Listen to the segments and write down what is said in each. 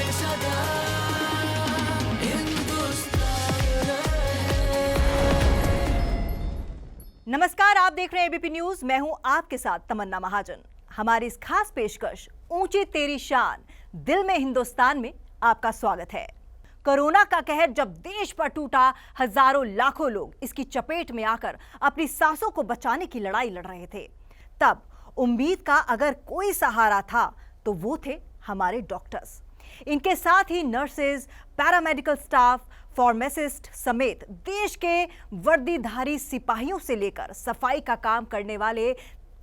पे सदा हिंदुस्तान रहे। नमस्कार, आप देख रहे हैं एबीपी न्यूज। मैं हूं आपके साथ तमन्ना महाजन। हमारी इस खास पेशकश ऊंची तेरी शान दिल में हिंदुस्तान में आपका स्वागत है। कोरोना का कहर जब देश पर टूटा, हजारों लाखों लोग इसकी चपेट में आकर अपनी सांसों को बचाने की लड़ाई लड़ रहे थे। तब उम्मीद का अगर कोई सहारा था तो वो थे हमारे डॉक्टर्स। इनके साथ ही नर्सेज, पैरामेडिकल स्टाफ, फार्मासिस्ट समेत देश के वर्दीधारी सिपाहियों से लेकर सफाई का काम करने वाले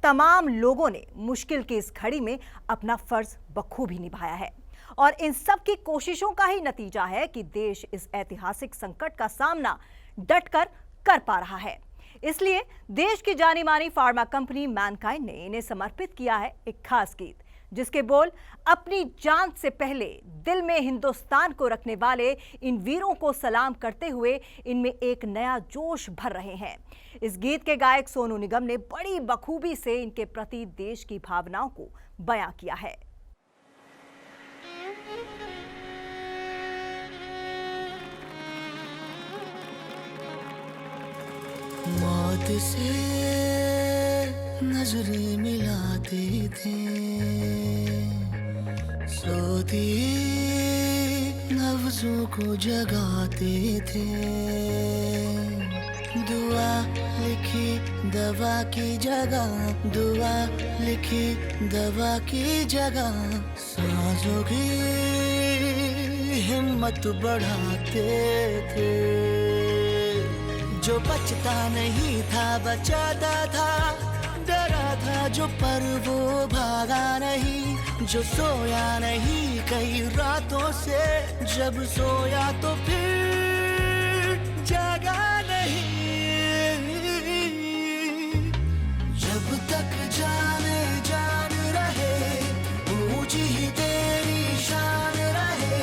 तमाम लोगों ने मुश्किल की इस घड़ी में अपना फर्ज बखूबी निभाया है। और इन सब की कोशिशों का ही नतीजा है कि देश इस ऐतिहासिक संकट का सामना डटकर कर पा रहा है। इसलिए देश की जानी मानी फार्मा कंपनी मैनकाइंड ने इन्हें समर्पित किया है एक खास गीत, जिसके बोल अपनी जान से पहले दिल में हिंदुस्तान को रखने वाले इन वीरों को सलाम करते हुए इनमें एक नया जोश भर रहे हैं। इस गीत के गायक सोनू निगम ने बड़ी बखूबी से इनके प्रति देश की भावनाओं को बयां किया है। मौत से नजरें मिलाते थे, सोती लफ्जों को जगाते थे। दुआ लिखी दवा की जगह, दुआ लिखी दवा की जगह, सांसों की हिम्मत बढ़ाते थे। जो बचता नहीं था बचाता था, डरा था जो पर वो भागा नहीं। जो सोया नहीं कई रातों से, जब सोया तो फिर जागा नहीं। जब तक जाने जान रहे, ऊंची ही तेरी शान रहे।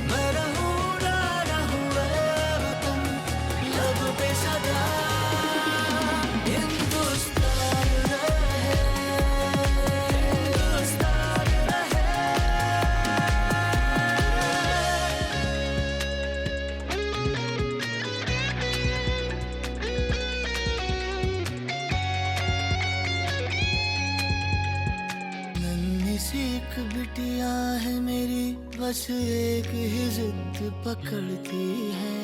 मैं रहूं ना रहूं ऐ वतन, लब पे सदा हिंदुस्तान रहे, हिंदुस्तान रहे। नन्ही सी एक बिटिया है मेरी, बस एक ही जिद पकड़ती है।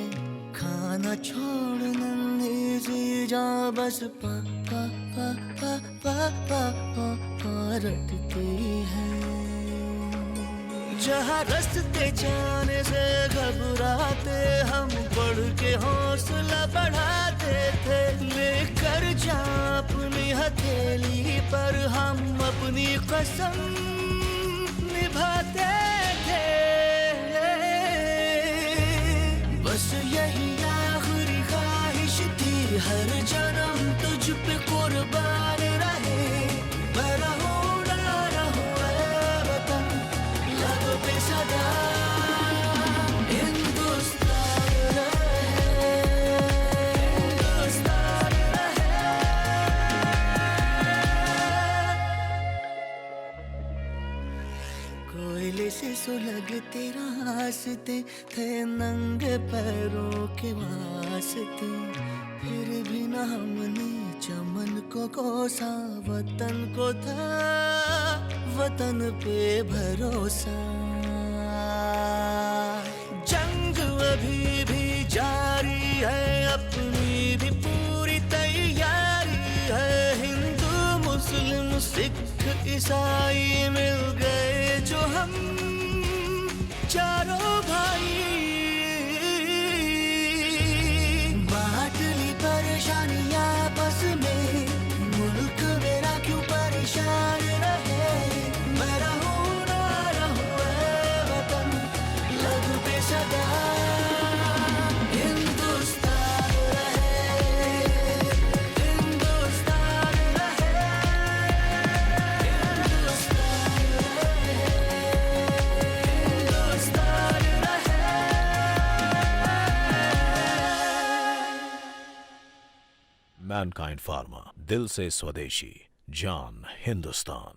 खाना छोड़ नन्ही सी जा, बस पा पा पा पा पा पा पा पा रटती है। जहाँ रास्ते जाने से घबराते, हम बढ़ के हौसला बढ़ाते थे। लेकर जा अपनी हथेली पर हम अपनी कसम निभाते थे। बस यही आखिरी ख्वाहिश थी, हर जन्म तुझ पे कुर्बान रहे। मैं रहूं ना रहूं ऐ वतन, लब पे सदा हिंदुस्तान रहे, हिंदुस्तान रहे। कोयले से सुलगते रास्ते थे, नंगे पैरों के वास्ते। फिर भी न हमने चमन को कोसा, वतन को था वतन पे भरोसा। जंग अभी भी जारी है, अपनी भी पूरी तैयारी है। हिंदू मुस्लिम सिख ईसाई मिल गए जो हम चारों भाई। बांट ली परेशानियां आपस में, मुल्क मेरा क्यों परेशान रहे। मैं रहूं ना रहूं ऐ वतन, लब पे सदा हिंदुस्तान रहे, हिंदुस्तान रहे, हिंदुस्तान रहे, हिंदुस्तान रहे। मैनकाइंड फार्मा, दिल से स्वदेशी, जान हिंदुस्तान।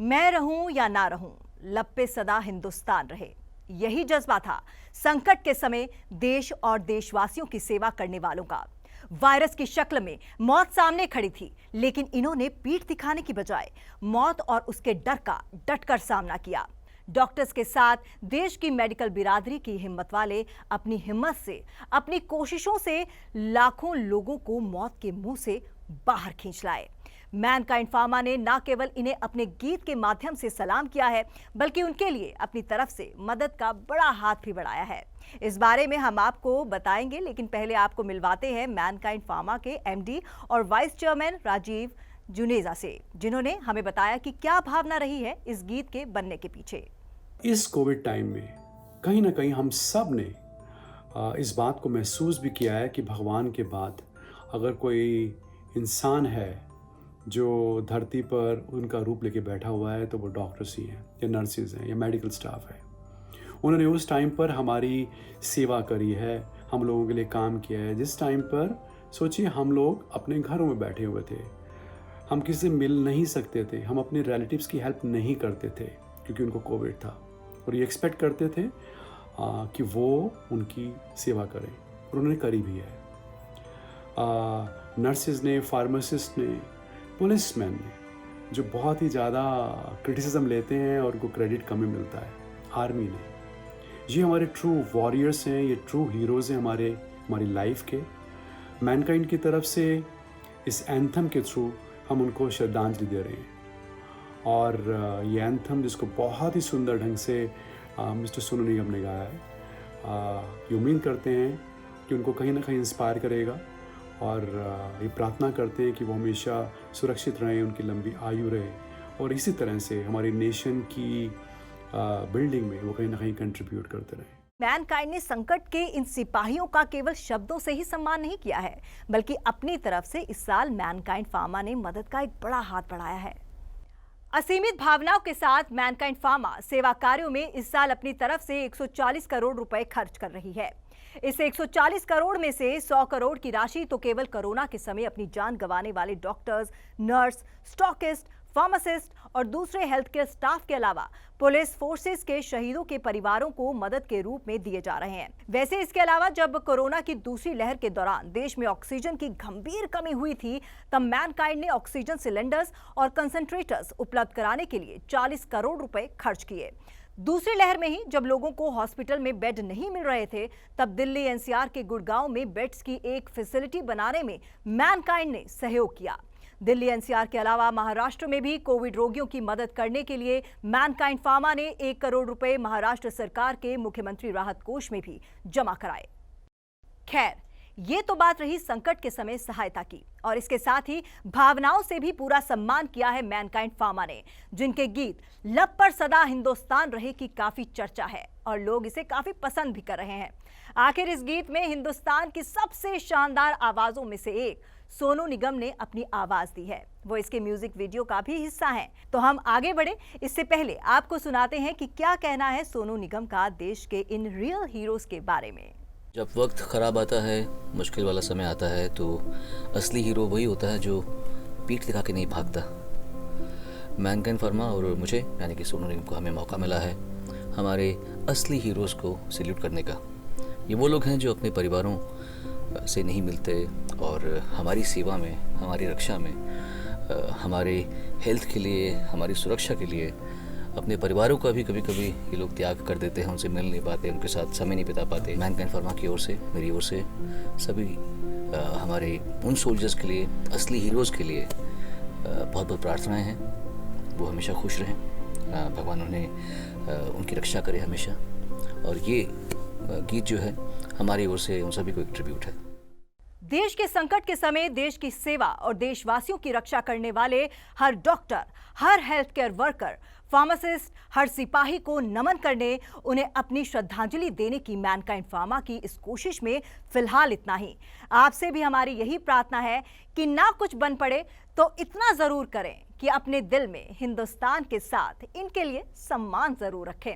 मैं रहूं या ना रहूं, लब पे सदा हिंदुस्तान रहे। यही जज्बा था संकट के समय देश और देशवासियों की सेवा करने वालों का। वायरस की शक्ल में मौत सामने खड़ी थी, लेकिन इन्होंने पीठ दिखाने की बजाय मौत और उसके डर का डटकर सामना किया। डॉक्टर्स के साथ देश की मेडिकल बिरादरी की हिम्मत वाले अपनी हिम्मत से, अपनी कोशिशों से लाखों लोगों को मौत के मुंह से बाहर खींच लाए। मैनकाइंड फार्मा ने न केवल इन्हें अपने गीत के माध्यम से सलाम किया है, बल्कि उनके लिए अपनी तरफ से मदद का बड़ा हाथ भी बढ़ाया है। इस बारे में हम आपको बताएंगे, लेकिन पहले आपको मिलवाते हैं मैनकाइंड फार्मा के एमडी और वाइस चेयरमैन राजीव जुनेजा से, जिन्होंने हमें बताया कि क्या भावना रही है इस गीत के बनने के पीछे। इस कोविड टाइम में कहीं ना कहीं हम सब ने इस बात को महसूस भी किया है कि भगवान के बाद अगर कोई इंसान है जो धरती पर उनका रूप लेके बैठा हुआ है तो वो डॉक्टर्स ही हैं या नर्सेज हैं या मेडिकल स्टाफ है। उन्होंने उस टाइम पर हमारी सेवा करी है, हम लोगों के लिए काम किया है, जिस टाइम पर सोचिए हम लोग अपने घरों में बैठे हुए थे, हम किसी से मिल नहीं सकते थे, हम अपने रिलेटिव्स की हेल्प नहीं करते थे क्योंकि उनको कोविड था, और ये एक्सपेक्ट करते थे कि वो उनकी सेवा करें, और उन्होंने करी भी है। नर्सेज ने, फार्मासिस्ट ने, पुलिसमैन ने, जो बहुत ही ज़्यादा क्रिटिसिज्म लेते हैं और उनको क्रेडिट कम ही मिलता है, आर्मी ने, ये हमारे ट्रू वॉरियर्स हैं, ये ट्रू हीरोज़ हैं हमारी लाइफ के। मैनकाइंड की तरफ से इस एंथम के थ्रू हम उनको श्रद्धांजलि दे रहे हैं, और ये एंथम जिसको बहुत ही सुंदर ढंग से मिस्टर सोनू निगम ने गाया है, ये उम्मीद करते हैं कि उनको कहीं ना कहीं इंस्पायर करेगा, और ये प्रार्थना करते हैं कि वो हमेशा सुरक्षित रहें, उनकी लंबी आयु रहे, और इसी तरह से हमारी नेशन की बिल्डिंग में वो कहीं ना कहीं कंट्रीब्यूट करते रहें। मैनकाइंड ने संकट के इन सिपाहियों का केवल शब्दों से ही सम्मान नहीं किया है, बल्कि अपनी तरफ से इस साल मैनकाइंड फार्मा ने मदद का एक बड़ा हाथ बढ़ाया है। असीमित भावनाओं के साथ मैनकाइंड फार्मा सेवा कार्यों में इस साल अपनी तरफ से 140 करोड़ रुपए खर्च कर रही है। इस 140 करोड़ में से 100 करोड़ की राशि तो केवल कोरोना के समय अपनी जान गंवाने वाले डॉक्टर्स, नर्स, स्टॉकिस्ट, फार्मासिस्ट और दूसरे हेल्थ केयर स्टाफ के अलावा पुलिस फोर्सेस के शहीदों के परिवारों को मदद के रूप में दिए जा रहे हैं। वैसे इसके अलावा जब कोरोना की दूसरी लहर के दौरान देश में ऑक्सीजन की गंभीर कमी हुई थी, तब मैनकाइंड ने ऑक्सीजन सिलेंडर्स और कंसंट्रेटर्स उपलब्ध कराने के लिए 40 करोड़ रुपए खर्च किए। दूसरी लहर में ही जब लोगों को हॉस्पिटल में बेड नहीं मिल रहे थे, तब दिल्ली एनसीआर के गुड़गांव में बेड्स की एक फैसिलिटी बनाने में मैनकाइंड ने सहयोग किया। दिल्ली एनसीआर के अलावा महाराष्ट्र में भी कोविड रोगियों की मदद करने के लिए मैनकाइंड फार्मा ने 1 करोड़ रुपए महाराष्ट्र सरकार के मुख्यमंत्री राहत कोष में भी जमा कराए। खैर, ये तो बात रही संकट के समय सहायता की, और इसके साथ ही भावनाओं से भी पूरा सम्मान किया है मैनकाइंड फार्मा ने, जिनके गीत लब पर सदा हिंदुस्तान रहे की काफी चर्चा है और लोग इसे काफी पसंद भी कर रहे हैं। आखिर इस गीत में हिंदुस्तान की सबसे शानदार आवाजों में से एक सोनू निगम ने अपनी आवाज दी है, वो इसके म्यूजिक वीडियो का भी हिस्सा हैं। तो हम आगे बढ़े, इससे पहले आपको सुनाते हैं कि क्या कहना है सोनू निगम का देश के इन रियल हीरोज के बारे में। जब वक्त ख़राब आता है, मुश्किल वाला समय आता है, तो असली हीरो वही होता है जो पीठ दिखा के नहीं भागता। मैनकाइंड फार्मा और मुझे यानी कि सोनू निगम को हमें मौका मिला है हमारे असली हीरोज़ को सैल्यूट करने का। ये वो लोग हैं जो अपने परिवारों से नहीं मिलते और हमारी सेवा में, हमारी रक्षा में, हमारे हेल्थ के लिए, हमारी सुरक्षा के लिए अपने परिवारों का भी कभी ये लोग त्याग कर देते हैं, उनसे मिल नहीं पाते, उनके साथ समय नहीं बिता पाते। मैनकाइंड फार्मा की ओर से, मेरी ओर से सभी हमारे उन सोल्जर्स के लिए, असली हीरोज़ के लिए बहुत बहुत प्रार्थनाएं हैं। वो हमेशा खुश रहें, भगवान उन्हें उनकी रक्षा करे हमेशा। और ये गीत जो है हमारी ओर से उन सभी को एक ट्रिब्यूट है। देश के संकट के समय देश की सेवा और देशवासियों की रक्षा करने वाले हर डॉक्टर, हर हेल्थ केयर वर्कर, फार्मासिस्ट, हर सिपाही को नमन करने, उन्हें अपनी श्रद्धांजलि देने की मैनकाइंड फार्मा की इस कोशिश में फिलहाल इतना ही। आपसे भी हमारी यही प्रार्थना है कि ना कुछ बन पड़े तो इतना जरूर करें कि अपने दिल में हिंदुस्तान के साथ इनके लिए सम्मान जरूर रखें।